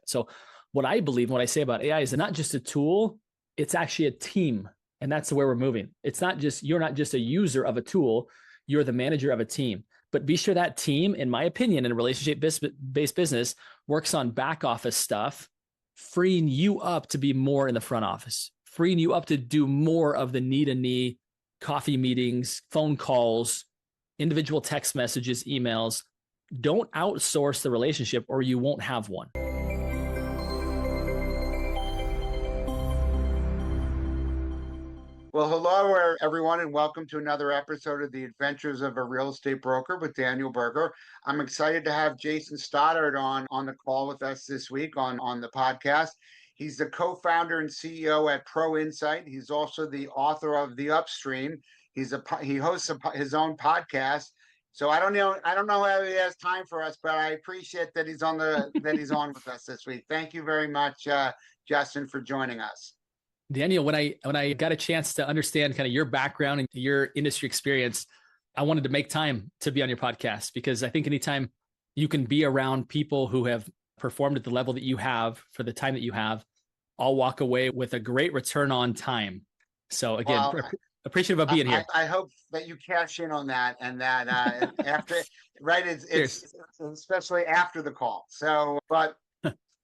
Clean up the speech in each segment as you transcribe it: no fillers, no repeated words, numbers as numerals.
So what I believe, what I say about AI is not just a tool, it's actually a team. And that's where we're moving. It's not just, you're not just a user of a tool, you're the manager of a team. But be sure that team, in my opinion, in a relationship-based business, works on back office stuff, freeing you up to be more in the front office, freeing you up to do more of the knee-to-knee coffee meetings, phone calls, individual text messages, emails. Don't outsource the relationship or you won't have one. Well, hello, everyone, and welcome to another episode of The Adventures of a Real Estate Broker with Daniel Berger. I'm excited to have Justin Stoddart on the call with us this week on the podcast. He's the co-founder and CEO at ProInsight. He's also the author of The Upstream. He hosts his own podcast. So I don't know how he has time for us, but I appreciate that he's on with us this week. Thank you very much, Justin, for joining us. Daniel, when I got a chance to understand kind of your background and your industry experience, I wanted to make time to be on your podcast, because I think anytime you can be around people who have performed at the level that you have for the time that you have, I'll walk away with a great return on time. So again, appreciative of being here. I hope that you cash in on that, and that after, right? It's especially after the call. So, but.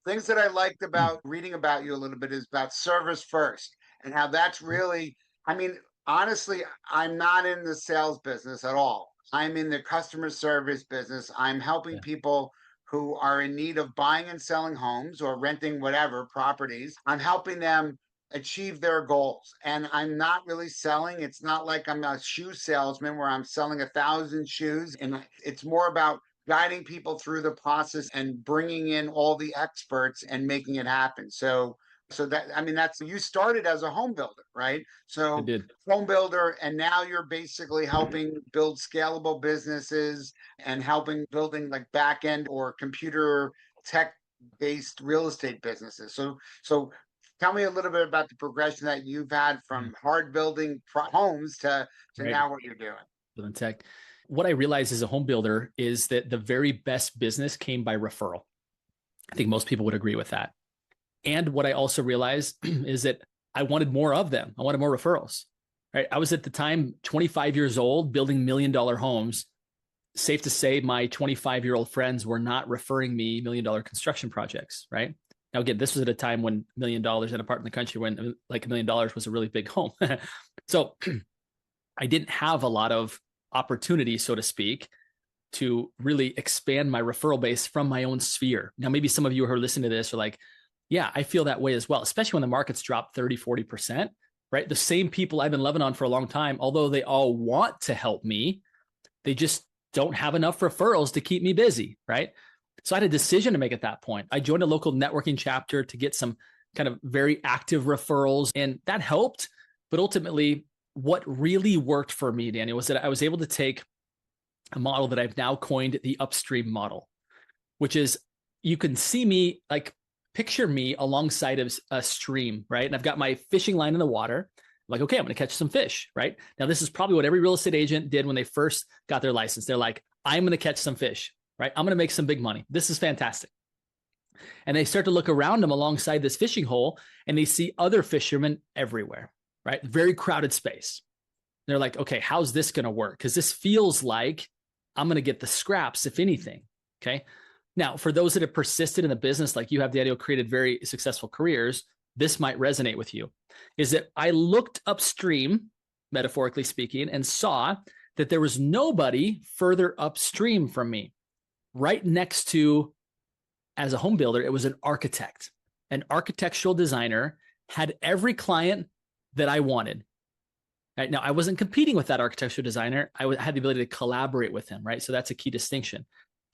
Things that I liked about reading about you a little bit is about service first, and how that's really, I mean, honestly, I'm not in the sales business at all. I'm in the customer service business. I'm helping people who are in need of buying and selling homes or renting whatever properties. I'm helping them achieve their goals. And I'm not really selling. It's not like I'm a shoe salesman where I'm selling 1,000 shoes. And it's more about guiding people through the process and bringing in all the experts and making it happen. So that, I mean, that's, you started as a home builder, right? So I did. Home builder, and now you're basically helping build scalable businesses and helping building like back end or computer tech based real estate businesses. So tell me a little bit about the progression that you've had from hard building homes to now what you're doing. Building tech. What I realized as a home builder is that the very best business came by referral. I think most people would agree with that. And what I also realized is that I wanted more of them. I wanted more referrals, right? I was at the time 25 years old building $1 million homes. Safe to say my 25-year-old friends were not referring me $1 million construction projects, right? Now, again, this was at a time when $1 million in a part in the country when like $1 million was a really big home. So I didn't have a lot of opportunity, so to speak, to really expand my referral base from my own sphere. Now, maybe some of you who are listening to this are like, yeah, I feel that way as well, especially when the markets drop 30, 40%, right? The same people I've been loving on for a long time, although they all want to help me, they just don't have enough referrals to keep me busy, right? So I had a decision to make at that point. I joined a local networking chapter to get some kind of very active referrals, and that helped. But ultimately, what really worked for me, Daniel, was that I was able to take a model that I've now coined the Upstream Model, which is, you can see me, like picture me alongside of a stream, right? And I've got my fishing line in the water. I'm like, okay, I'm going to catch some fish, right? Now, this is probably what every real estate agent did when they first got their license. They're like, I'm going to catch some fish, right? I'm going to make some big money. This is fantastic. And they start to look around them alongside this fishing hole, and they see other fishermen everywhere. Right? Very crowded space. They're like, okay, how's this going to work? Because this feels like I'm going to get the scraps, if anything. Okay. Now, for those that have persisted in the business, like you have, Daniel, created very successful careers, this might resonate with you. Is that I looked upstream, metaphorically speaking, and saw that there was nobody further upstream from me. Right next to, as a home builder, it was an architect. An architectural designer had every client that I wanted. Right? Now, I wasn't competing with that architectural designer. I had the ability to collaborate with him, right? So that's a key distinction,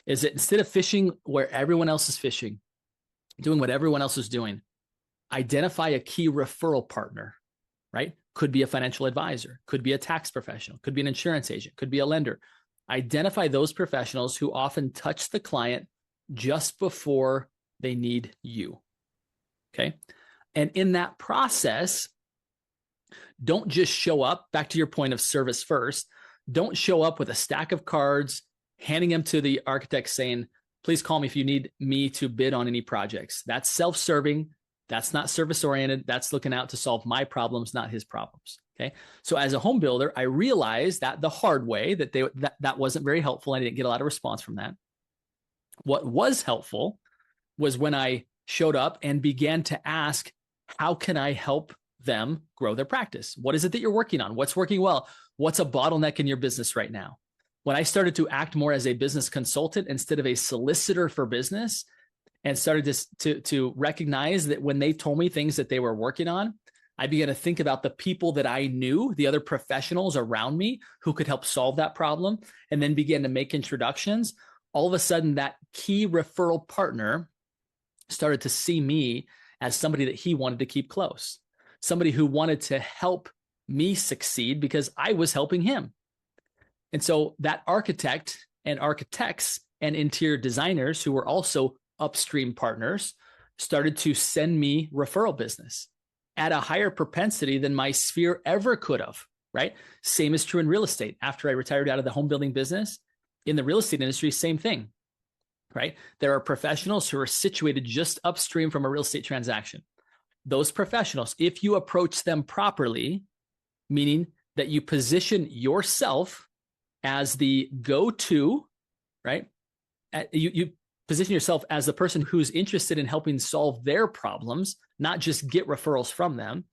is that instead of fishing where everyone else is fishing, doing what everyone else is doing, identify a key referral partner, right? Could be a financial advisor, could be a tax professional, could be an insurance agent, could be a lender. Identify those professionals who often touch the client just before they need you, okay? And in that process, don't just show up, back to your point of service first, don't show up with a stack of cards, handing them to the architect saying, please call me if you need me to bid on any projects. That's self-serving. That's not service-oriented. That's looking out to solve my problems, not his problems. Okay. So as a home builder, I realized that the hard way that wasn't very helpful. I didn't get a lot of response from that. What was helpful was when I showed up and began to ask, how can I help them grow their practice? What is it that you're working on? What's working well? What's a bottleneck in your business right now? When I started to act more as a business consultant instead of a solicitor for business, and started to recognize that when they told me things that they were working on, I began to think about the people that I knew, the other professionals around me who could help solve that problem, and then began to make introductions. All of a sudden, that key referral partner started to see me as somebody that he wanted to keep close, somebody who wanted to help me succeed because I was helping him. And so that architect and architects and interior designers who were also upstream partners started to send me referral business at a higher propensity than my sphere ever could have, right? Same is true in real estate. After I retired out of the home building business, in the real estate industry, same thing, right? There are professionals who are situated just upstream from a real estate transaction. Those professionals, if you approach them properly, meaning that you position yourself as the go-to, right? You position yourself as the person who's interested in helping solve their problems, not just get referrals from them,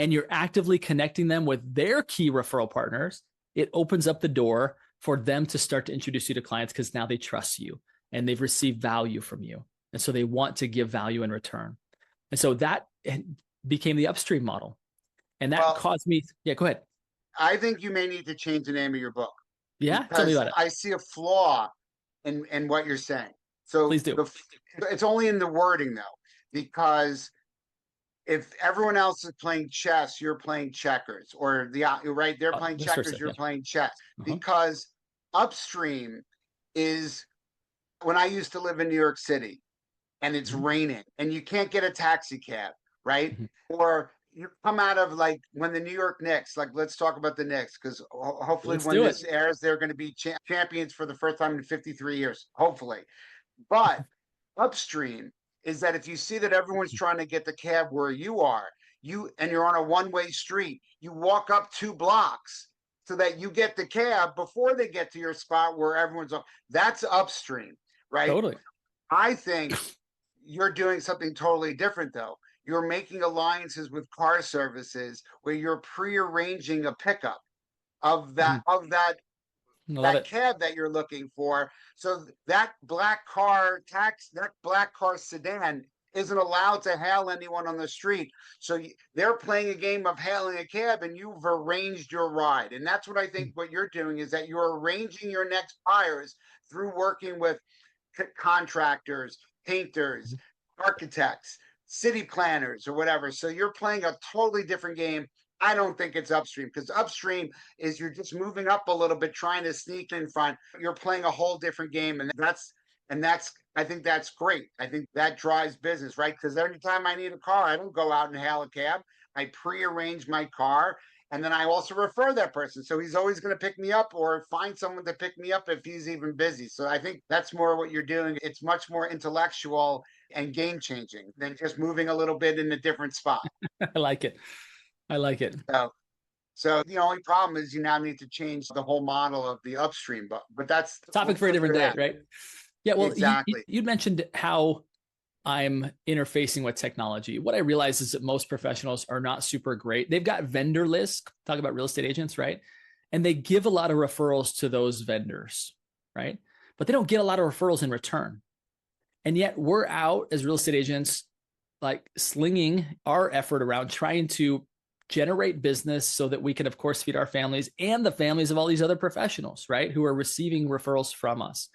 and you're actively connecting them with their key referral partners, it opens up the door for them to start to introduce you to clients because now they trust you and they've received value from you. And so they want to give value in return. And so that became the Upstream model. And that caused me, yeah, go ahead. I think you may need to change the name of your book. Yeah, tell me about it. I see a flaw in what you're saying. So please do. It's only in the wording though, because if everyone else is playing chess, you're playing checkers, or right, they're playing checkers, you're playing chess. Because upstream is, when I used to live in New York City and it's raining and you can't get a taxi cab, right? Or you come out of, like, when the New York Knicks, like, let's talk about the Knicks, because hopefully when this airs, they're going to be champions for the first time in 53 years, hopefully. But upstream is that if you see that everyone's trying to get the cab where you are, and you're on a one-way street, you walk up 2 blocks so that you get the cab before they get to your spot where everyone's on. That's upstream, right? Totally. I think you're doing something totally different though. You're making alliances with car services where you're pre-arranging a pickup of that cab that you're looking for. So that black car sedan isn't allowed to hail anyone on the street. So they're playing a game of hailing a cab and you've arranged your ride. And that's what I think what you're doing is that you're arranging your next buyers through working with contractors, painters, architects, city planners, or whatever. So you're playing a totally different game. I don't think it's upstream, because upstream is you're just moving up a little bit, trying to sneak in front. You're playing a whole different game. And I think that's great. I think that drives business, right? Because every time I need a car, I don't go out and hail a cab. I pre-arrange my car. And then I also refer that person. So he's always going to pick me up or find someone to pick me up if he's even busy. So I think that's more what you're doing. It's much more intellectual and game changing than just moving a little bit in a different spot. I like it. So the only problem is you now need to change the whole model of the upstream, but that's topic for a different day, right? Yeah, well, exactly. You mentioned how I'm interfacing with technology. What I realize is that most professionals are not super great. They've got vendor lists, talk about real estate agents, right? And they give a lot of referrals to those vendors, right? But they don't get a lot of referrals in return. And yet we're out as real estate agents, like slinging our effort around trying to generate business so that we can, of course, feed our families and the families of all these other professionals, right? Who are receiving referrals from us.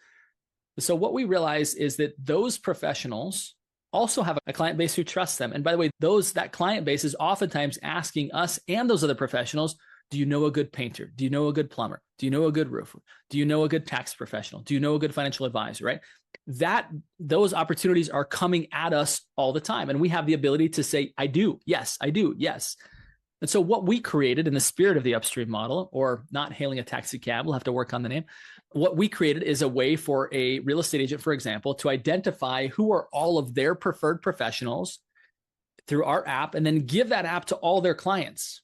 So what we realize is that those professionals also have a client base who trusts them. And by the way, that client base is oftentimes asking us and those other professionals, do you know a good painter? Do you know a good plumber? Do you know a good roofer? Do you know a good tax professional? Do you know a good financial advisor, right? Those opportunities are coming at us all the time. And we have the ability to say, I do. Yes, I do. Yes. And so what we created in the spirit of the Upstream model, or not hailing a taxi cab, we'll have to work on the name, what we created is a way for a real estate agent, for example, to identify who are all of their preferred professionals through our app and then give that app to all their clients.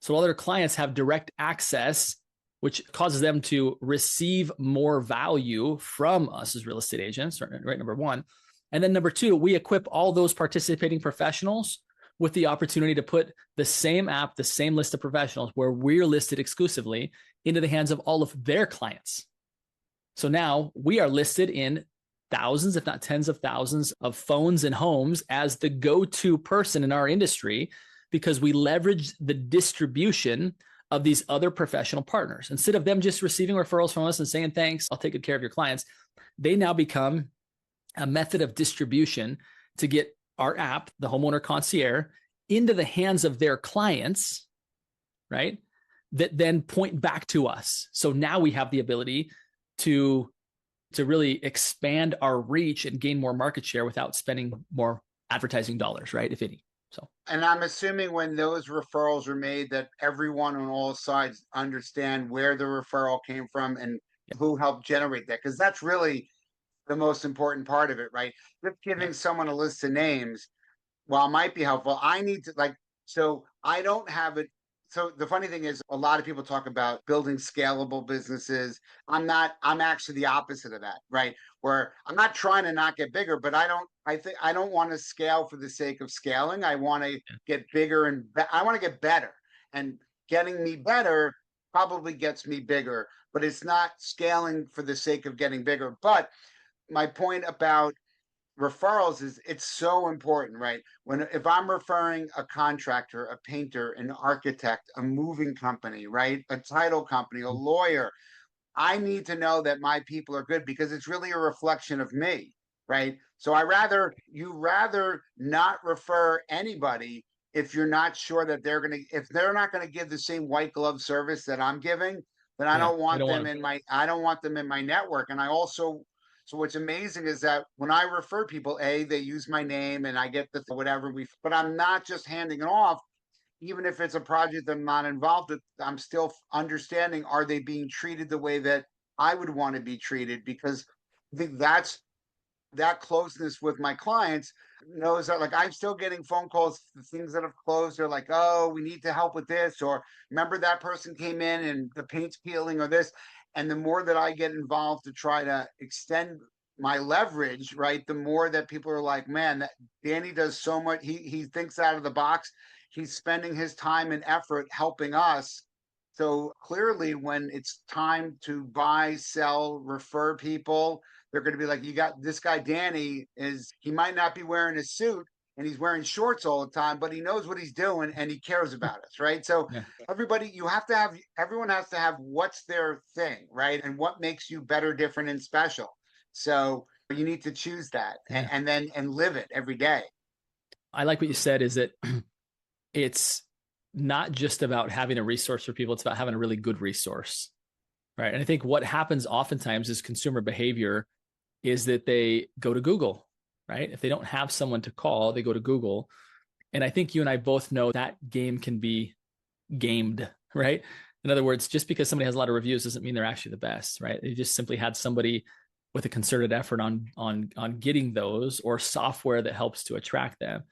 So all their clients have direct access, which causes them to receive more value from us as real estate agents, right? Number one. And then number two, we equip all those participating professionals with the opportunity to put the same app, the same list of professionals where we're listed exclusively into the hands of all of their clients. So now we are listed in thousands, if not tens of thousands of phones and homes as the go-to person in our industry because we leverage the distribution of these other professional partners. Instead of them just receiving referrals from us and saying, thanks, I'll take good care of your clients, they now become a method of distribution to get our app, the Homeowner Concierge, into the hands of their clients, right? That then point back to us. So now we have the ability to really expand our reach and gain more market share without spending more advertising dollars, right? If any. So, and I'm assuming when those referrals are made that everyone on all sides understand where the referral came from and who helped generate that. Because that's really the most important part of it, right? Just giving someone a list of names, while might be helpful, I need to so I don't have it. So the funny thing is a lot of people talk about building scalable businesses. I'm actually the opposite of that, right? Where I'm not trying to not get bigger, but I don't want to scale for the sake of scaling. I want to get bigger and I want to get better, and getting me better probably gets me bigger, but it's not scaling for the sake of getting bigger. But my point about referrals is it's so important, right? If I'm referring a contractor, a painter, an architect, a moving company, right? A title company, a lawyer, I need to know that my people are good because it's really a reflection of me, right? So you rather not refer anybody if you're not sure that if they're not gonna give the same white glove service that I'm giving, then I don't want them in my network. And so what's amazing is that when I refer people, they use my name and I get the whatever but I'm not just handing it off. Even if it's a project I'm not involved with, I'm still understanding, are they being treated the way that I would want to be treated? Because I think that closeness with my clients knows that I'm still getting phone calls, things that have closed. They're like, oh, we need to help with this, or remember that person came in and the paint's peeling or this. And the more that I get involved to try to extend my leverage, right, the more that people are like, man, Danny does so much. He thinks out of the box. He's spending his time and effort helping us. So clearly when it's time to buy, sell, refer people, they're going to be like, you got this guy, Danny, he might not be wearing a suit and he's wearing shorts all the time, but he knows what he's doing and he cares about us, right? So everyone has to have what's their thing, right? And what makes you better, different, and special. So you need to choose that and then live it every day. I like what you said is that it's not just about having a resource for people, it's about having a really good resource, right? And I think what happens oftentimes is consumer behavior is that they go to Google, right? If they don't have someone to call, they go to Google. And I think you and I both know that game can be gamed, right? In other words, just because somebody has a lot of reviews doesn't mean they're actually the best, right? They just simply had somebody with a concerted effort on getting those, or software that helps to attract them.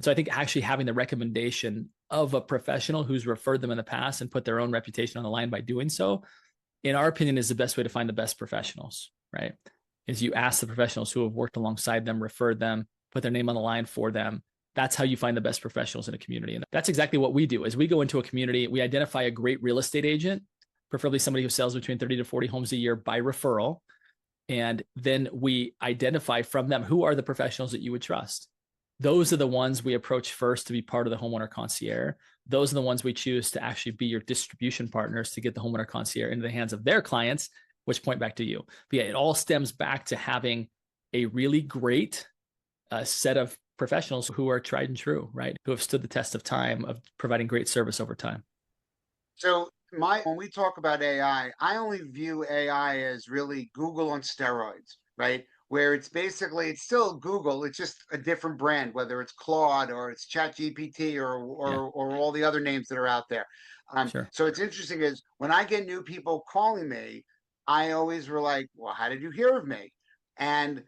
So I think actually having the recommendation of a professional who's referred them in the past and put their own reputation on the line by doing so, in our opinion, is the best way to find the best professionals, right? Is you ask the professionals who have worked alongside them, referred them, put their name on the line for them. That's how you find the best professionals in a community. And that's exactly what we do. As we go into a community, we identify a great real estate agent, preferably somebody who sells between 30 to 40 homes a year by referral. And then we identify from them, who are the professionals that you would trust? Those are the ones we approach first to be part of the Homeowner Concierge. Those are the ones we choose to actually be your distribution partners to get the Homeowner Concierge into the hands of their clients, which point back to you. But yeah, it all stems back to having a really great set of professionals who are tried and true, right? Who have stood the test of time of providing great service over time. So when we talk about AI, I only view AI as really Google on steroids, right? Where it's still Google, it's just a different brand, whether it's Claude or it's ChatGPT or all the other names that are out there. Sure. So it's interesting is when I get new people calling me, I always were like, well, how did you hear of me? And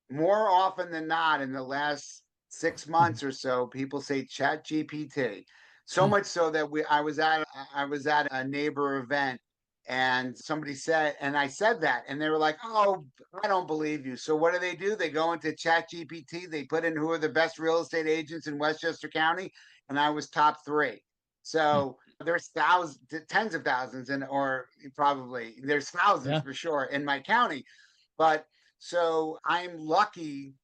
more often than not, in the last 6 months or so, people say Chat GPT. So much so that I was at a neighbor event, and somebody said, and I said that, and they were like, "Oh, I don't believe you." So what do? They go into Chat GPT, they put in who are the best real estate agents in Westchester County, and I was top three. So there's thousands, tens of thousands, and or probably there's thousands Yeah. for sure in my county. But so I'm lucky.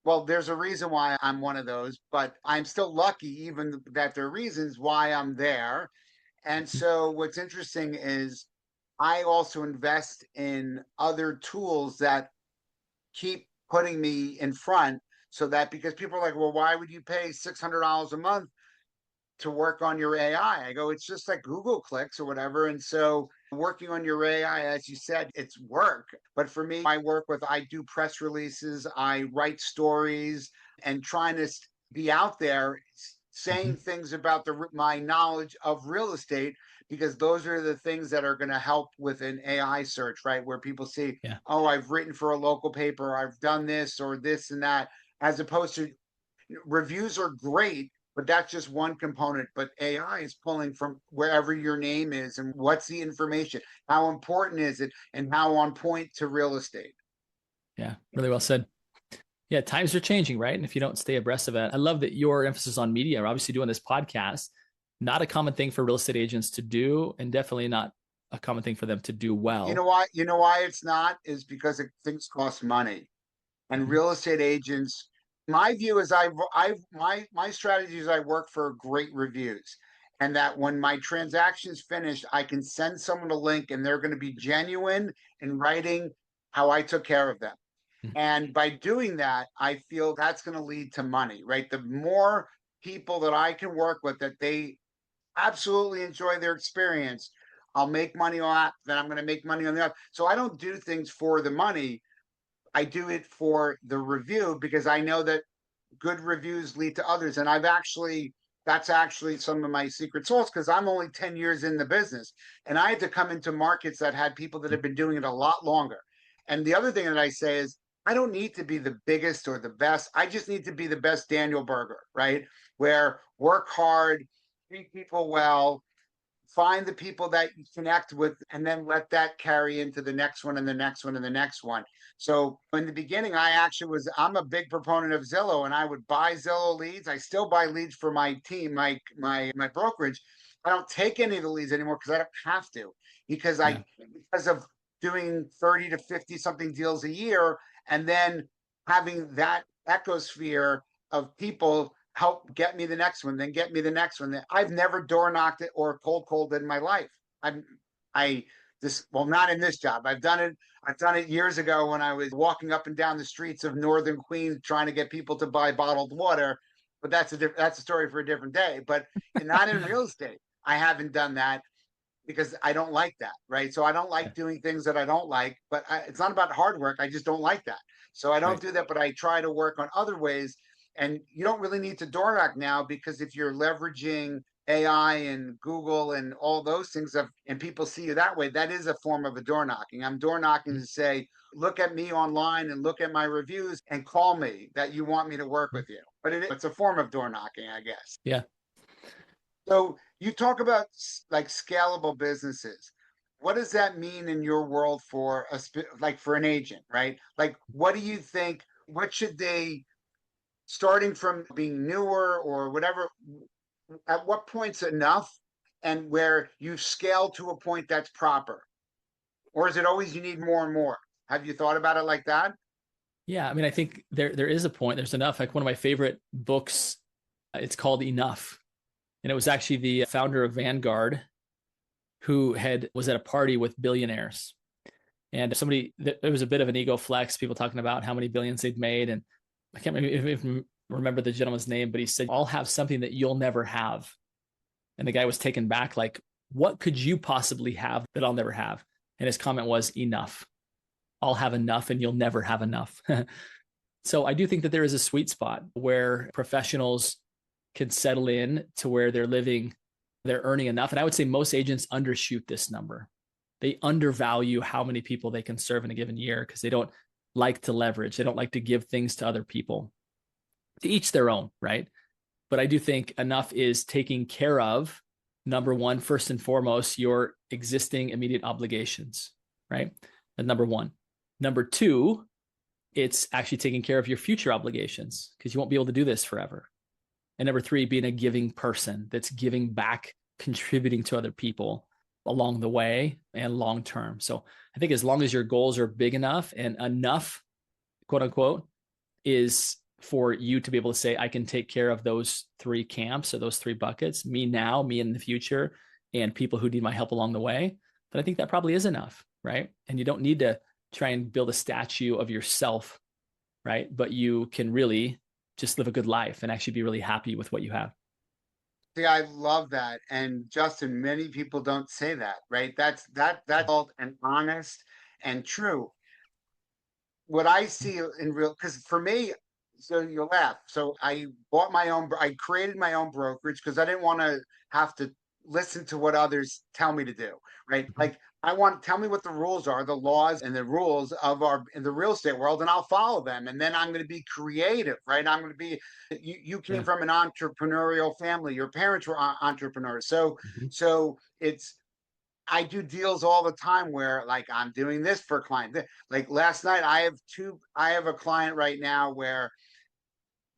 Well, there's a reason why I'm one of those, but I'm still lucky, even that there are reasons why I'm there. And so what's interesting is I also invest in other tools that keep putting me in front, so that, because people are like, well, why would you pay $600 a month to work on your AI? I go, it's just like Google clicks or whatever. And so working on your AI, as you said, it's work. But for me, I do press releases, I write stories, and trying to be out there saying things about my knowledge of real estate, because those are the things that are going to help with an AI search, right? Where people see, Yeah. oh, I've written for a local paper, I've done this or this and that, as opposed to reviews are great, but that's just one component. But AI is pulling from wherever your name is and what's the information, how important is it, and how on point to real estate. Yeah. Really well said. Yeah. Times are changing, right? And if you don't stay abreast of it, I love that your emphasis on media. We're obviously doing this podcast, not a common thing for real estate agents to do, and definitely not a common thing for them to do well. You know why it's not, is because things cost money. And real estate agents, my view is my strategy is I work for great reviews, and that when my transaction's finished, I can send someone a link and they're going to be genuine in writing how I took care of them. And by doing that, I feel that's going to lead to money, right? The more people that I can work with, that they absolutely enjoy their experience, I'll make money on that, then I'm going to make money on the other. So I don't do things for the money. I do it for the review, because I know that good reviews lead to others. And that's actually some of my secret sauce, because I'm only 10 years in the business, and I had to come into markets that had people that have been doing it a lot longer. And the other thing that I say is, I don't need to be the biggest or the best. I just need to be the best Daniel Berger, right? Where work hard, treat people well, find the people that you connect with, and then let that carry into the next one and the next one and the next one. So in the beginning, I'm a big proponent of Zillow, and I would buy Zillow leads. I still buy leads for my team, my brokerage. I don't take any of the leads anymore, because I don't have to, because Yeah. because of doing 30 to 50 something deals a year, and then having that ecosphere of people help get me the next one, then get me the next one. I've never door knocked it or cold in my life. I this well, not in this job. I've done it years ago when I was walking up and down the streets of northern Queens trying to get people to buy bottled water. But that's a story for a different day. But not in real estate. I haven't done that, because I don't like that, right? So I don't Yeah. like doing things that I don't like, but it's not about hard work. I just don't like that. So I don't Right. do that, but I try to work on other ways. And you don't really need to door knock now, because if you're leveraging AI and Google and all those things, and people see you that way, that is a form of a door knocking. I'm door knocking to say, look at me online and look at my reviews and call me that you want me to work with you. But it's a form of door knocking, I guess. Yeah. So you talk about like scalable businesses. What does that mean in your world for like for an agent, right? Like, what do you think? What should they, starting from being newer or whatever? At what point's enough, and where you've scaled to a point that's proper, or is it always you need more and more? Have you thought about it like that? Yeah. I mean, I think there is a point. There's enough. Like one of my favorite books, it's called Enough. And it was actually the founder of Vanguard who was at a party with billionaires. And there was a bit of an ego flex, people talking about how many billions they'd made. And I can't remember the gentleman's name, but he said, I'll have something that you'll never have. And the guy was taken back, like, what could you possibly have that I'll never have? And his comment was, enough. I'll have enough and you'll never have enough. So I do think that there is a sweet spot where professionals can settle in to where they're earning enough. And I would say most agents undershoot this number. they undervalue how many people they can serve in a given year because they don't like to leverage. They don't like to give things to other people. To each their own, right? But I do think enough is taking care of, number one, first and foremost, your existing immediate obligations, right? That's number one. Number two, it's actually taking care of your future obligations because you won't be able to do this forever. And number three, being a giving person that's giving back, contributing to other people along the way and long term. So I think as long as your goals are big enough and enough, quote unquote, is for you to be able to say, I can take care of those three camps or those three buckets, me now, me in the future, and people who need my help along the way. But I think that probably is enough, right? And you don't need to try and build a statue of yourself, right? But you can really just live a good life and actually be really happy with what you have. See, I love that. And Justin, many people don't say that, right? That's called an honest and true. What I see in real, because for me, so you'll laugh. So I created my own brokerage because I didn't want to have to listen to what others tell me to do, right? Like tell me what the rules are, the laws and the rules of in the real estate world, and I'll follow them. And then I'm going to be creative, right? I'm going to be, you came from an entrepreneurial family. Your parents were entrepreneurs. So I do deals all the time where like I'm doing this for a client. Like last night, I have a client right now where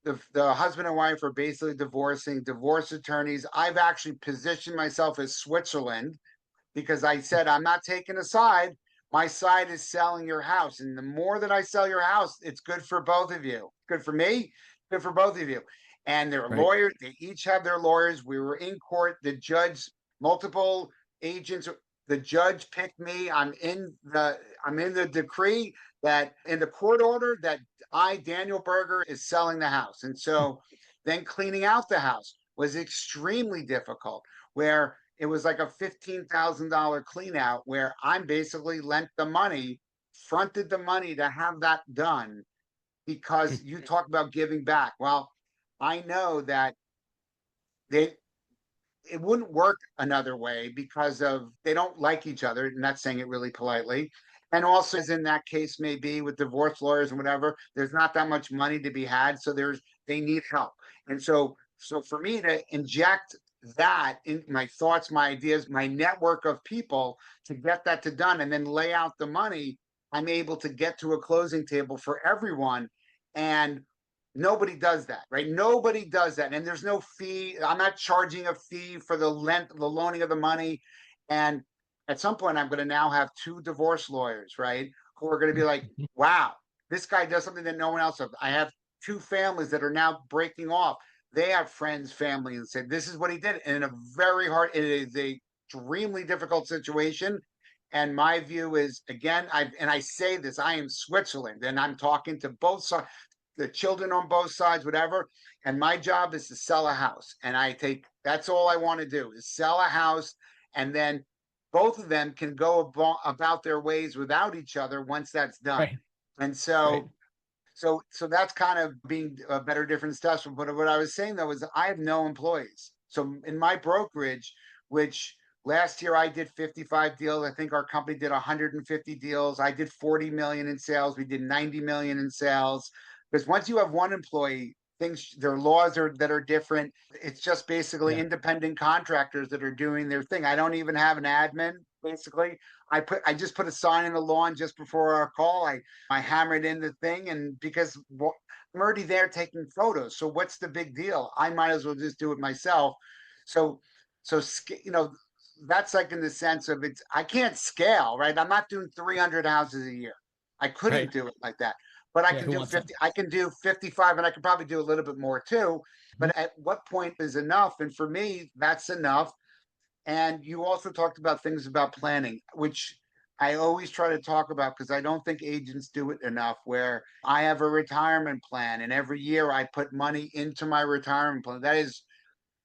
the husband and wife are basically divorcing, divorce attorneys. I've actually positioned myself as Switzerland because I said, I'm not taking a side. My side is selling your house. And the more that I sell your house, it's good for both of you. Good for me, good for both of you. And they're lawyers. They each have their lawyers. We were in court. The judge, multiple agents, the judge picked me. I'm in the decree that in the court order that Daniel Berger, is selling the house. And so then cleaning out the house was extremely difficult, where it was like a $15,000 clean out where I'm basically lent the money, fronted the money to have that done because you talk about giving back. Well, I know that it wouldn't work another way because they don't like each other, not saying it really politely. And also, as in that case may be with divorce lawyers and whatever, there's not that much money to be had. So they need help. And so for me to inject that in my thoughts, my ideas, my network of people to get that done and then lay out the money, I'm able to get to a closing table for everyone. And nobody does that, right? Nobody does that. And there's no fee. I'm not charging a fee for the loaning of the money. And at some point, I'm going to now have two divorce lawyers, right? Who are going to be like, wow, this guy does something that no one else does. I have two families that are now breaking off. They have friends, family, and say, this is what he did. And it is a extremely difficult situation. And my view is, again, I say this, I am Switzerland, and I'm talking to both sides, the children on both sides, whatever. And my job is to sell a house. And that's all I want to do is sell a house. And then both of them can go about their ways without each other once that's done. Right. And so that's kind of being a better, different stuff. But what I was saying though is I have no employees. So in my brokerage, which last year I did 55 deals. I think our company did 150 deals. I did 40 million in sales. We did 90 million in sales. Because once you have one employee, their laws that are different. It's just basically independent contractors that are doing their thing. I don't even have an admin. Basically, I just put a sign in the lawn just before our call. I hammered in the thing, and because I'm already there taking photos, so what's the big deal? I might as well just do it myself. So that's like in the sense of I can't scale, right? I'm not doing 300 houses a year. I couldn't do it like that. But I can do 50, I can do 55, and I could probably do a little bit more too. But at what point is enough? And for me, that's enough. And you also talked about things about planning, which I always try to talk about because I don't think agents do it enough, where I have a retirement plan and every year I put money into my retirement plan. That is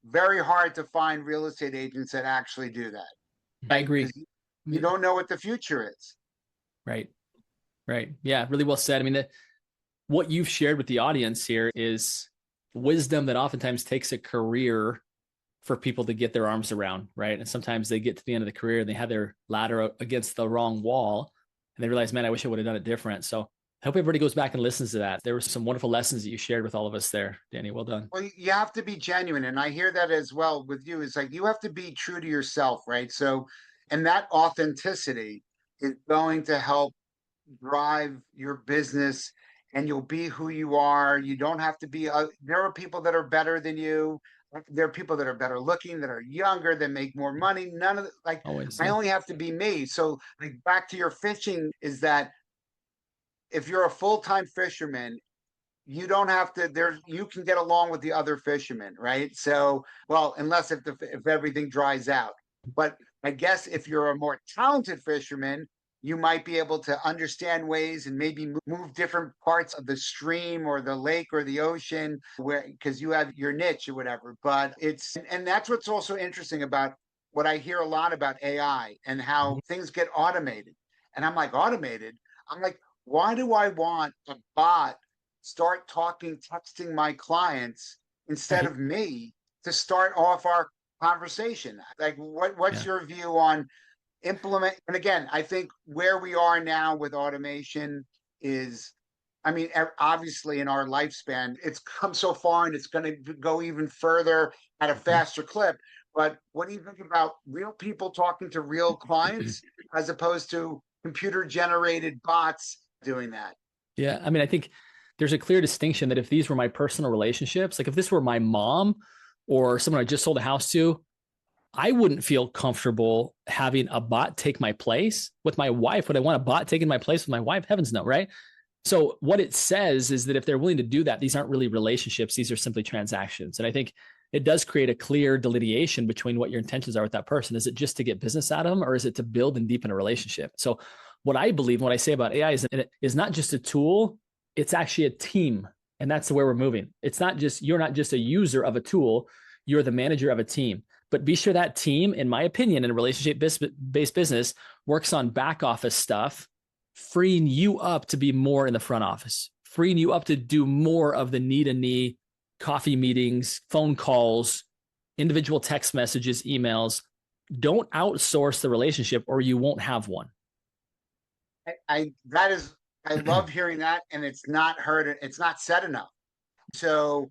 very hard to find real estate agents that actually do that. I agree. You don't know what the future is. Right. Right. Yeah. Really well said. I mean, what you've shared with the audience here is wisdom that oftentimes takes a career for people to get their arms around, right? And sometimes they get to the end of the career and they have their ladder against the wrong wall and they realize, man, I wish I would have done it different. So I hope everybody goes back and listens to that. There were some wonderful lessons that you shared with all of us there, Danny. Well done. Well, you have to be genuine. And I hear that as well with you. It's like you have to be true to yourself, right? So, and that authenticity is going to help drive your business and you'll be who you are. You don't have to be, there are people that are better than you. There are people that are better looking, that are younger, that make more money. None of the, like, Always. I Yeah. only have to be me. So, like, back to your fishing is that if you're a full-time fisherman, you don't have to there you can get along with the other fishermen, right? So, well, unless if everything dries out. But I guess if you're a more talented fisherman, you might be able to understand ways and maybe move different parts of the stream or the lake or the ocean where because you have your niche or whatever. But it's and that's what's also interesting about what I hear a lot about AI and how things get automated. And I'm like, automated? I'm like, why do I want a bot start talking, texting my clients instead Right. of me to start off our conversation? Like, what's Yeah. your view on implement? And again, I think where we are now with automation is, I mean, obviously in our lifespan, it's come so far and it's going to go even further at a faster clip. But what do you think about real people talking to real clients as opposed to computer generated bots doing that? Yeah. I mean, I think there's a clear distinction that if these were my personal relationships, like if this were my mom or someone I just sold a house to, I wouldn't feel comfortable having a bot take my place. With my wife, would I want a bot taking my place with my wife? Heavens no, right? So what it says is that if they're willing to do that, these aren't really relationships. These are simply transactions. And I think it does create a clear delineation between what your intentions are with that person. Is it just to get business out of them or is it to build and deepen a relationship? So what I believe, what I say about AI is that it is not just a tool, it's actually a team. And that's where we're moving. It's not just, you're not just a user of a tool, you're the manager of a team. But be sure that team, in my opinion, in a relationship-based business, works on back office stuff, freeing you up to be more in the front office, freeing you up to do more of the knee-to-knee coffee meetings, phone calls, individual text messages, emails. Don't outsource the relationship or you won't have one. I love hearing that, and it's not heard, it's not said enough. So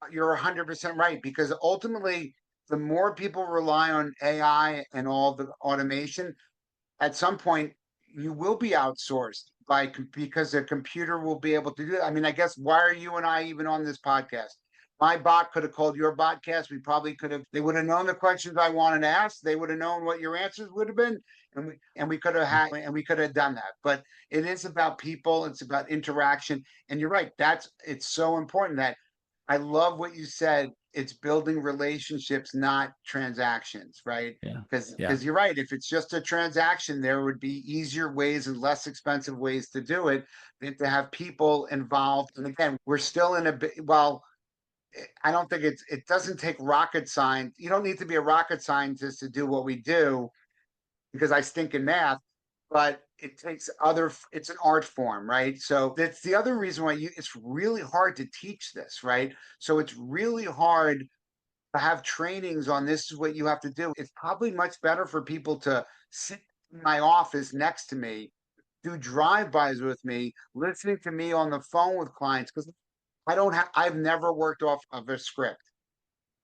you're 100% right, because ultimately, the more people rely on AI and all the automation, at some point you will be outsourced because the computer will be able to do it. I mean, I guess why are you and I even on this podcast? My bot could have called your podcast. We probably could have. They would have known the questions I wanted to ask. They would have known what your answers would have been, and we could have done that. But it is about people. It's about interaction. And you're right. It's so important that I love what you said. It's building relationships, not transactions, right? Yeah. Because you're right. If it's just a transaction, there would be easier ways and less expensive ways to do it than to have people involved. And again, we're still in well, I don't think it doesn't take rocket science. You don't need to be a rocket scientist to do what we do because I stink in math, but it takes it's an art form, right? So that's the other reason why it's really hard to teach this, right? So it's really hard to have trainings on this is what you have to do. It's probably much better for people to sit in my office next to me, do drive-bys with me, listening to me on the phone with clients, because I've never worked off of a script.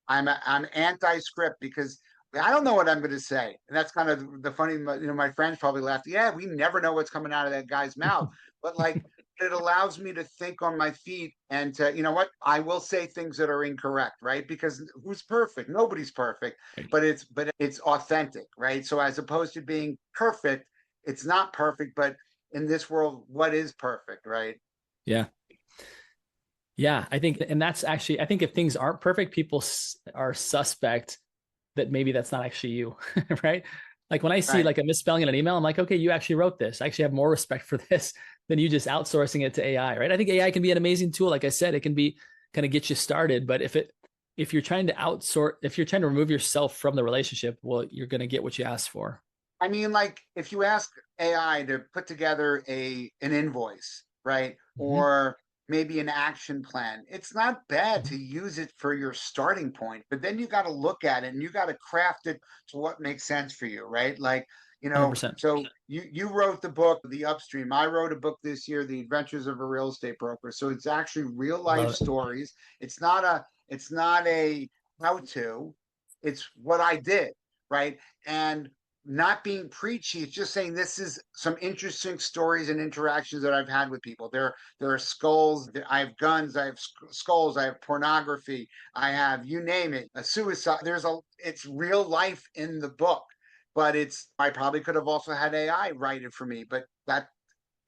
I'm anti-script because I don't know what I'm going to say, and that's kind of the funny. My friends probably laughed. Yeah, we never know what's coming out of that guy's mouth, but like it allows me to think on my feet and to, what, I will say things that are incorrect, right? Because who's perfect? Nobody's perfect, but it's authentic, right? So as opposed to being perfect, it's not perfect, but in this world, what is perfect, right? Yeah. Yeah. I think, and that's actually, I think if things aren't perfect, people are suspect that maybe that's not actually you, right? Like when I see Right. like a misspelling in an email, I'm like, okay, you actually wrote this. I actually have more respect for this than you just outsourcing it to AI, right? I think AI can be an amazing tool. Like I said, it can be kind of get you started, but if you're trying to outsource, if you're trying to remove yourself from the relationship, well, you're going to get what you asked for. I mean, like if you ask AI to put together an invoice, right? Mm-hmm. Or maybe an action plan. It's not bad Mhm. to use it for your starting point, but then you got to look at it and you got to craft it to what makes sense for you, right? Like, 100%. so you wrote the book, The Upstream. I wrote a book this year, The Adventures of a Real Estate Broker. So it's actually real life Love it. stories. It's not a how to, it's what I did, right? And not being preachy, it's just saying this is some interesting stories and interactions that I've had with people. There are skulls. I have guns. I have skulls. I have pornography. I have, you name it, a suicide. It's real life in the book, but I probably could have also had AI write it for me, but that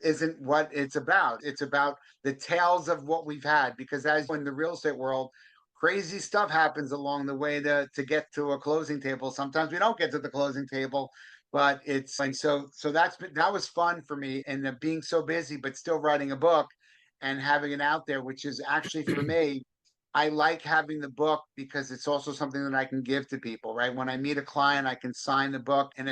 isn't what it's about. It's about the tales of what we've had, because as in the real estate world, crazy stuff happens along the way to get to a closing table. Sometimes we don't get to the closing table, but it's and so that was fun for me, and being so busy but still writing a book and having it out there, which is actually for me, I like having the book because it's also something that I can give to people, right? When I meet a client, I can sign the book, and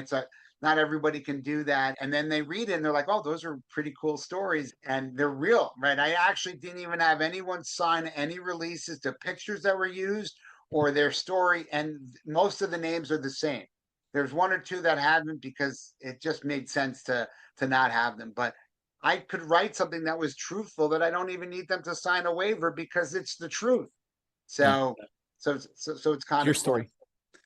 not everybody can do that. And then they read it and they're like, oh, those are pretty cool stories. And they're real, right? I actually didn't even have anyone sign any releases to pictures that were used or their story. And most of the names are the same. There's one or two that haven't because it just made sense to not have them. But I could write something that was truthful that I don't even need them to sign a waiver because it's the truth. Yeah. So, so it's kind Your of cool. story.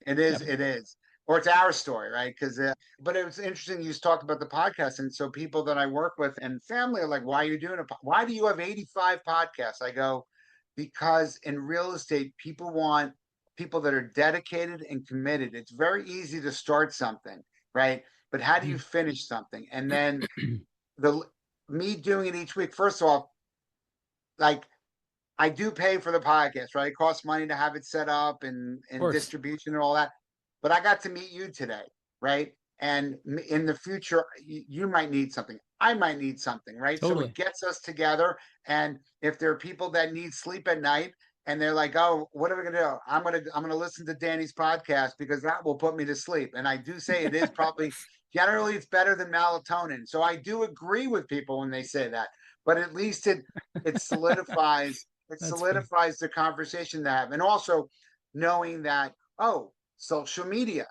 It Yeah. is, it is, or it's our story, right? Because, but it was interesting. You talked about the podcast, and so people that I work with and family are like, "Why are you doing it? Why do you have 85 podcasts?" I go, because in real estate, people want people that are dedicated and committed. It's very easy to start something, right? But how do you Mhm. finish something? And then the me doing it each week. First of all, like I do pay for the podcast, right? It costs money to have it set up Of and course. distribution and all that. But I got to meet you today, right? And in the future, you might need something. I might need something, right? So it Totally. gets us together. And if there are people that need sleep at night and they're like, "Oh, what are we gonna do? I'm gonna listen to Danny's podcast because that will put me to sleep." And I do say it is probably generally it's better than melatonin. So I do agree with people when they say that. But at least it solidifies it That's funny. solidifies the conversation to have. And also knowing that, oh, social media,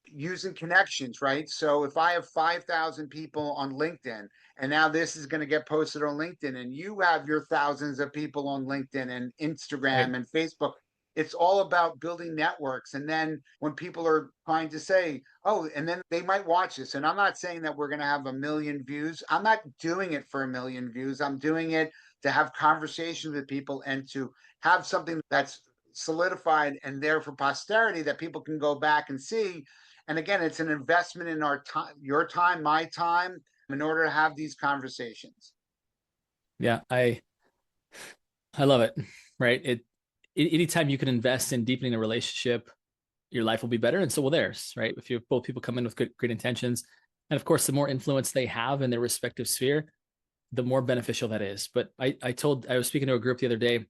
using connections, right? So if I have 5,000 people on LinkedIn and now this is going to get posted on LinkedIn and you have your thousands of people on LinkedIn and Right. Instagram and Facebook, it's all about building networks. And then when people are trying to say, oh, and then they might watch this. And I'm not saying that we're going to have a million views. I'm not doing it for a million views. I'm doing it to have conversations with people and to have something that's solidified and there for posterity that people can go back and see. And again, it's an investment in our time, your time, my time, in order to have these conversations. Yeah. I love it. Right. Anytime you can invest in deepening a relationship, your life will be better. And so will theirs. Right. If you both people come in with great intentions. And of course, the more influence they have in their respective sphere, the more beneficial that is. But I was speaking to a group the other day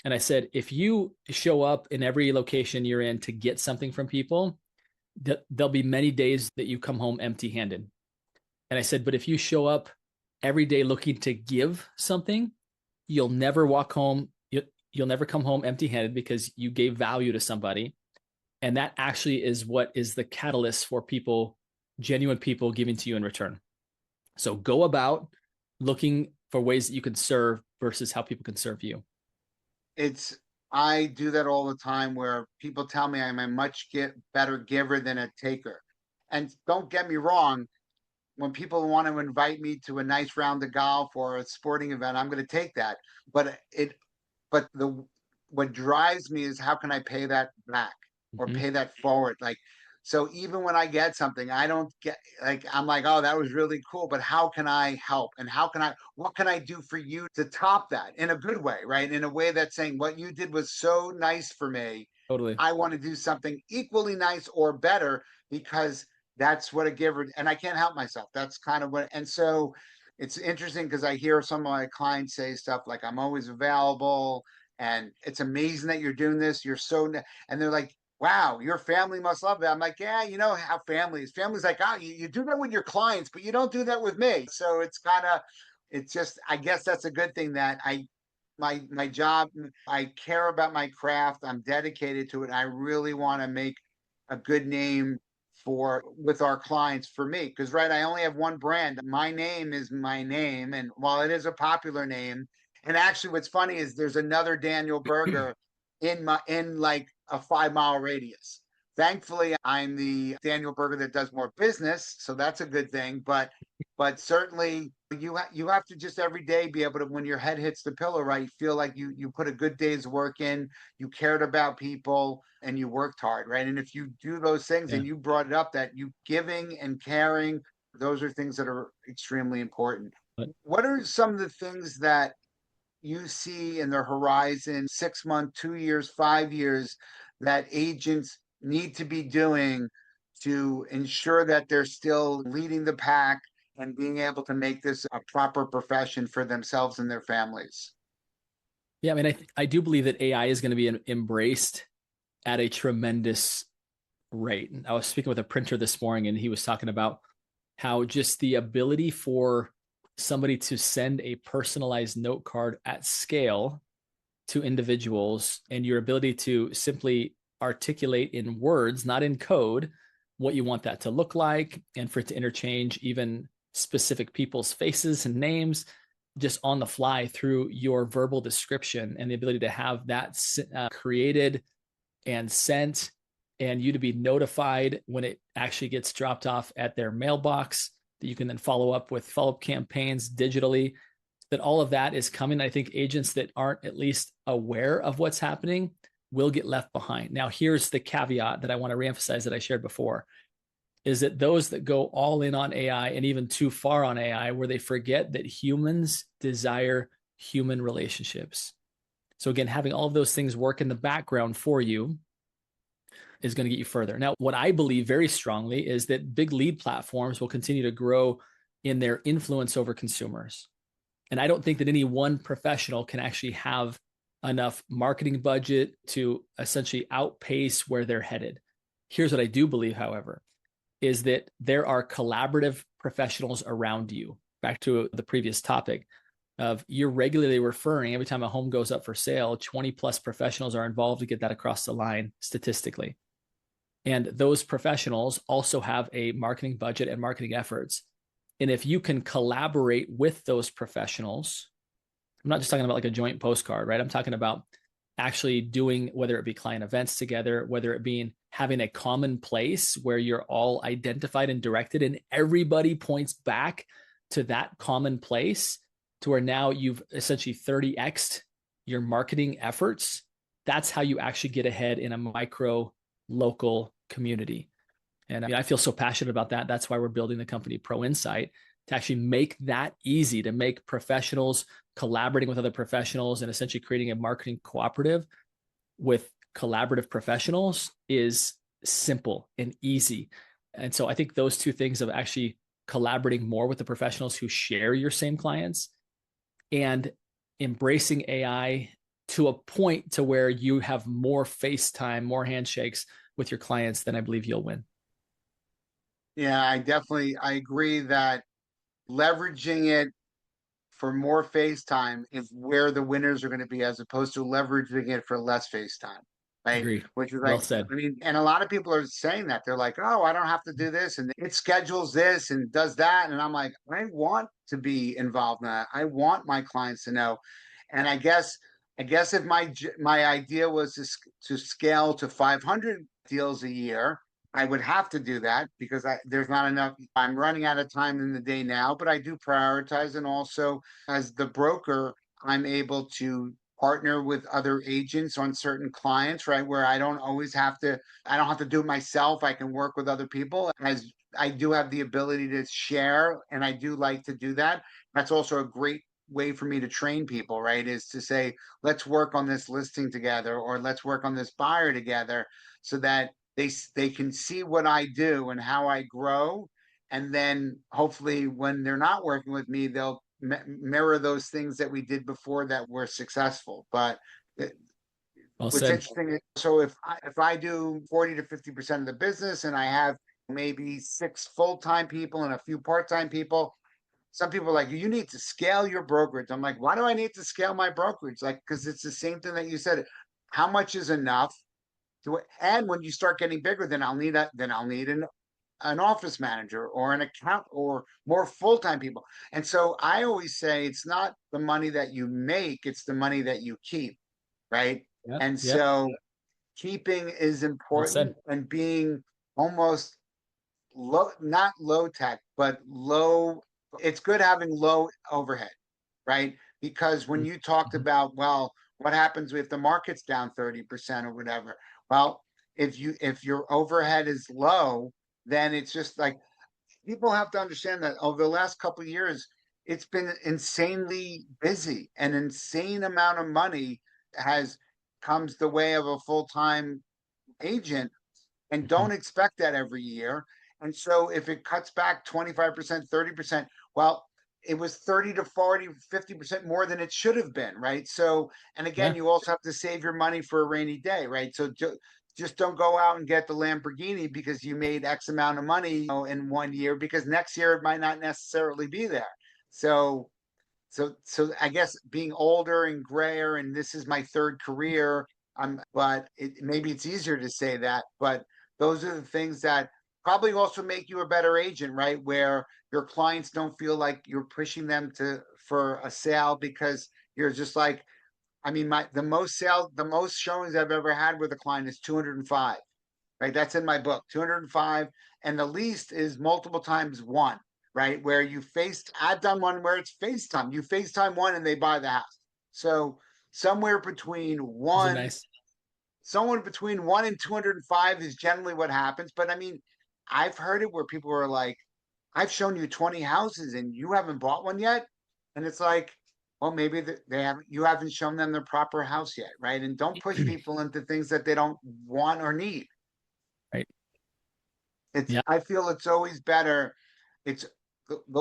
and I said, if you show up in every location you're in to get something from people, there'll be many days that you come home empty handed. And I said, but if you show up every day looking to give something, you'll never walk home. You'll never come home empty handed because you gave value to somebody. And that actually is what is the catalyst for people, genuine people giving to you in return. So go about looking for ways that you can serve versus how people can serve you. It's I do that all the time where people tell me I'm a much better giver than a taker. And don't get me wrong, when people want to invite me to a nice round of golf or a sporting event, I'm going to take that. But the what drives me is how can I pay that back or Mm-hmm. pay that forward? Like, so even when I get something, I don't get like I'm like, oh, that was really cool, but how can I help? And what can I do for you to top that in a good way, right? In a way that's saying what you did was so nice for me. Totally. I want to do something equally nice or better because that's what a giver, and I can't help myself. That's kind of what, and so it's interesting because I hear some of my clients say stuff like, I'm always available and it's amazing that you're doing this. And they're like, wow, your family must love that. I'm like, yeah, you know how families like, oh, you do that with your clients, but you don't do that with me. So it's kind of, it's just, I guess that's a good thing that my job, I care about my craft. I'm dedicated to it. I really want to make a good name with our clients for me. Because right, I only have one brand. My name is my name. And while it is a popular name, and actually what's funny is there's another Daniel Berger in like a 5 mile radius. Thankfully, I'm the Daniel Berger that does more business, so that's a good thing. But certainly you have to just every day be able to, when your head hits the pillow, right, feel like you put a good day's work in, you cared about people, and you worked hard, right? And if you do those things, Yeah. and you brought it up, that you giving and caring, those are things that are extremely important. But What are some of the things that you see in the horizon, 6 months, 2 years, 5 years, that agents need to be doing to ensure that they're still leading the pack and being able to make this a proper profession for themselves and their families? yeah, I mean, I do believe that AI is going to be embraced at a tremendous rate. I was speaking with a printer this morning, and he was talking about how just the ability for somebody to send a personalized note card at scale to individuals, and your ability to simply articulate in words, not in code, what you want that to look like, and for it to interchange even specific people's faces and names just on the fly through your verbal description, and the ability to have that created and sent, and you to be notified when it actually gets dropped off at their mailbox, that you can then follow up with follow-up campaigns digitally, that all of that is coming. I think agents that aren't at least aware of what's happening will get left behind. Now, here's the caveat that I want to reemphasize that I shared before, is that those that go all in on AI, and even too far on AI, where they forget that humans desire human relationships. So again, having all of those things work in the background for you is going to get you further. Now, what I believe very strongly is that big lead platforms will continue to grow in their influence over consumers. And I don't think that any one professional can actually have enough marketing budget to essentially outpace where they're headed. Here's what I do believe, however, is that there are collaborative professionals around you. Back to the previous topic of, you're regularly referring, every time a home goes up for sale, 20 plus professionals are involved to get that across the line statistically. And those professionals also have a marketing budget and marketing efforts. And if you can collaborate with those professionals, I'm not just talking about like a joint postcard, right? I'm talking about actually doing, whether it be client events together, whether it be having a common place where you're all identified and directed, and everybody points back to that common place, to where now you've essentially 30x'd your marketing efforts. That's how you actually get ahead in a micro local community. And I mean, I feel so passionate about that. That's why we're building the company ProInsight, to actually make that easy, to make professionals collaborating with other professionals and essentially creating a marketing cooperative with collaborative professionals is simple and easy. And so I think those two things of actually collaborating more with the professionals who share your same clients, and embracing AI to a point to where you have more FaceTime, more handshakes with your clients, then I believe you'll win. Yeah, I agree that leveraging it for more FaceTime is where the winners are going to be, as opposed to leveraging it for less FaceTime. Right. Agree. Which is Well like, said. I mean, and a lot of people are saying that. They're like, oh, I don't have to do this. And it schedules this and does that. And I'm like, I want to be involved in that. I want my clients to know. And I guess if my idea was to scale to 500 deals a year, I would have to do that, because there's not enough. I'm running out of time in the day now, but I do prioritize. And also, as the broker, I'm able to partner with other agents on certain clients, right? Where I don't have to do it myself. I can work with other people, as I do have the ability to share, and I do like to do that. That's also a great way for me to train people, right? Is to say, let's work on this listing together, or let's work on this buyer together, so that they can see what I do and how I grow. And then hopefully when they're not working with me, they'll mirror those things that we did before that were successful. But Well what's said. interesting is, so if I do 40 to 50% of the business, and I have maybe 6 full-time people and a few part-time people, some people are like, you need to scale your brokerage. I'm like, why do I need to scale my brokerage? Like, because it's the same thing that you said. How much is enough? And when you start getting bigger, then I'll need an office manager or an account or more full-time people. And so I always say it's not the money that you make, it's the money that you keep, right? Yeah. And Yeah. so keeping is Well important, said. and being almost low, not low tech, but low. It's good having low overhead, right? Because when you talked Mhm. about, well, what happens if the market's down 30% or whatever? Well, if your overhead is low, then it's just like, people have to understand that over the last couple of years, it's been insanely busy. An insane amount of money has comes the way of a full-time agent, and Mhm. don't expect that every year. And so if it cuts back 25%, 30%, well, it was 30 to 40, 50% more than it should have been, right? So, and again, Yeah. you also have to save your money for a rainy day, right? So just don't go out and get the Lamborghini because you made X amount of money, in one year, because next year it might not necessarily be there. So, so I guess being older and grayer, and this is my third career, but maybe it's easier to say that, but those are the things that probably also make you a better agent, right? Where your clients don't feel like you're pushing them for a sale, because you're just like, I mean, the most showings I've ever had with a client is 205, right? That's in my book, 205. And the least is multiple times one, right? Where I've done one where it's FaceTime. You FaceTime one and they buy the house. So somewhere between Those are one, nice. someone between 1 and 205 is generally what happens. But I mean, I've heard it where people are like, I've shown you 20 houses and you haven't bought one yet. And it's like, well, maybe you haven't shown them the proper house yet, right? And don't push people into things that they don't want or need. Right. It's Yeah. I feel it's always better. It's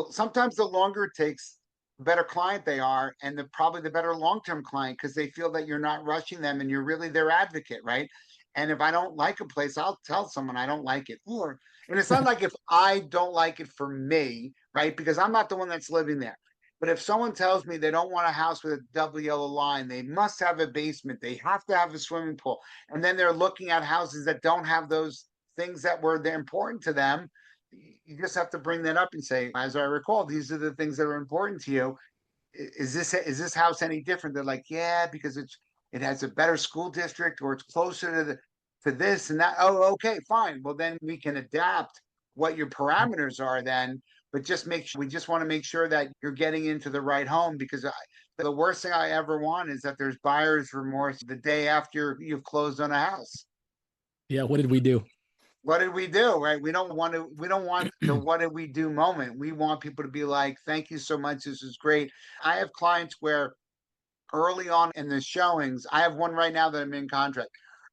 sometimes the longer it takes, the better client they are, and probably the better long-term client, because they feel that you're not rushing them and you're really their advocate, right? And if I don't like a place, I'll tell someone I don't like it. And it's not like if I don't like it for me, right? Because I'm not the one that's living there. But if someone tells me they don't want a house with a double yellow line, they must have a basement, they have to have a swimming pool, and then they're looking at houses that don't have those things that were important to them, you just have to bring that up and say, as I recall, these are the things that are important to you. Is this house any different? They're like, yeah, because it has a better school district, or it's closer to this and that. Oh, okay, fine. Well, then we can adapt what your parameters are then. But just make sure we just want to make sure that you're getting into the right home, because the worst thing I ever want is that there's buyer's remorse the day after you've closed on a house. Yeah. What did we do? What did we do? Right. We don't want the what did we do moment. We want people to be like, thank you so much. This is great. I have clients where early on in the showings, I have one right now that I'm in contract.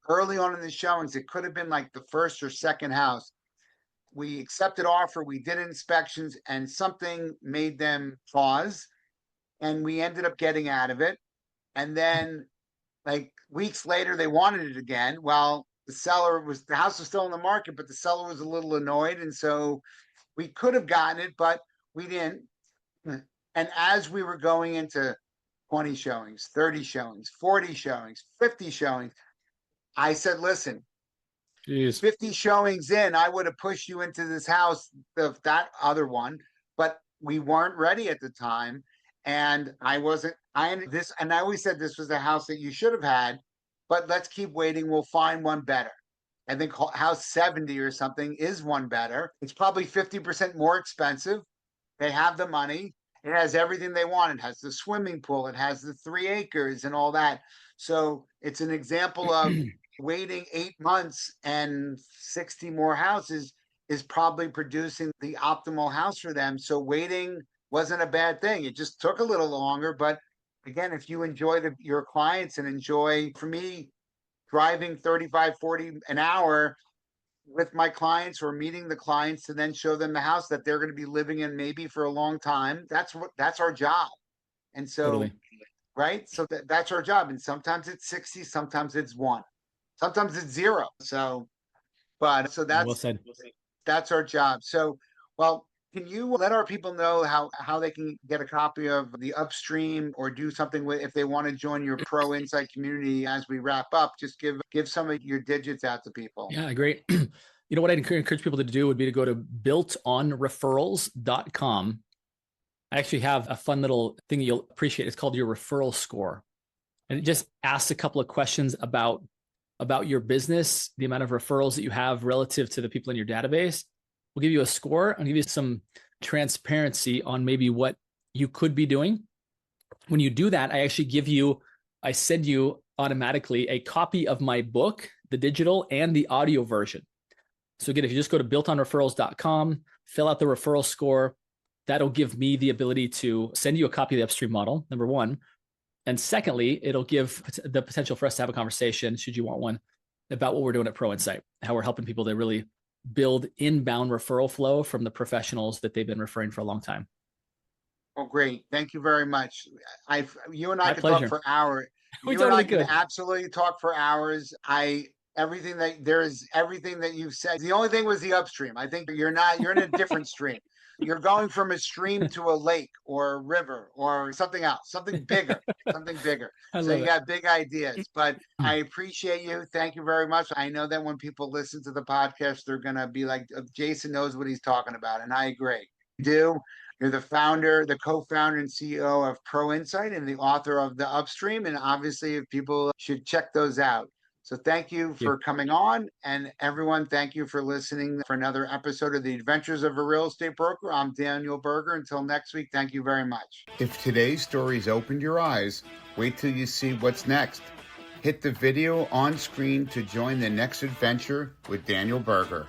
Early on in the showings, it could have been like the first or second house. We accepted offer, we did inspections, and something made them pause, and we ended up getting out of it. And then, like, weeks later, they wanted it again. Well, the house was still in the market, but the seller was a little annoyed. And so we could have gotten it, but we didn't. And as we were going into 20 showings, 30 showings, 40 showings, 50 showings, I said, listen, Jeez. 50 showings in, I would have pushed you into this house, that other one, but we weren't ready at the time. And I wasn't, and I always said this was the house that you should have had, but let's keep waiting. We'll find one better. I think house 70 or something is one better. It's probably 50% more expensive. They have the money. It has everything they want. It has the swimming pool. It has the 3 acres and all that. So it's an example of waiting 8 months and 60 more houses is probably producing the optimal house for them. So waiting wasn't a bad thing. It just took a little longer. But again, if you enjoy your clients and enjoy, for me, driving 35, 40 an hour with my clients or meeting the clients to then show them the house that they're going to be living in maybe for a long time. That's our job. And so, Totally. right. So that's our job. And sometimes it's 60, sometimes it's one, sometimes it's zero. So, but so Well said. that's our job. So, well, Can you let our people know how they can get a copy of the Upstream or do something with if they want to join your Pro Insight community as we wrap up? Just give some of your digits out to people. Yeah, great. What I'd encourage people to do would be to go to builtonreferrals.com. I actually have a fun little thing you'll appreciate. It's called your referral score. And it just asks a couple of questions about your business, the amount of referrals that you have relative to the people in your database. We'll give you a score and give you some transparency on maybe what you could be doing. When you do that, I send you automatically a copy of my book, the digital and the audio version. So again, if you just go to builtonreferrals.com, fill out the referral score, that'll give me the ability to send you a copy of the Upstream model, number one. And secondly, it'll give the potential for us to have a conversation, should you want one, about what we're doing at ProInsight, how we're helping people to really build inbound referral flow from the professionals that they've been referring for a long time. Oh, great. Thank you very much. You and I My could pleasure. talk for hours. We You and I totally could could. absolutely talk for hours. Everything that you've said. The only thing was the Upstream. I think you're in a different stream. You're going from a stream to a lake or a river or something else, something bigger, something bigger. I So love you it. got big ideas, but I appreciate you. Thank you very much. I know that when people listen to the podcast, they're going to be like, Jason knows what he's talking about. And I agree. You do. You're the co-founder and CEO of ProInsight and the author of the Upstream. And obviously, if people should check those out. So thank you for coming on. And everyone, thank you for listening for another episode of The Adventures of a Real Estate Broker. I'm Daniel Berger. Until next week, thank you very much. If today's stories opened your eyes, wait till you see what's next. Hit the video on screen to join the next adventure with Daniel Berger.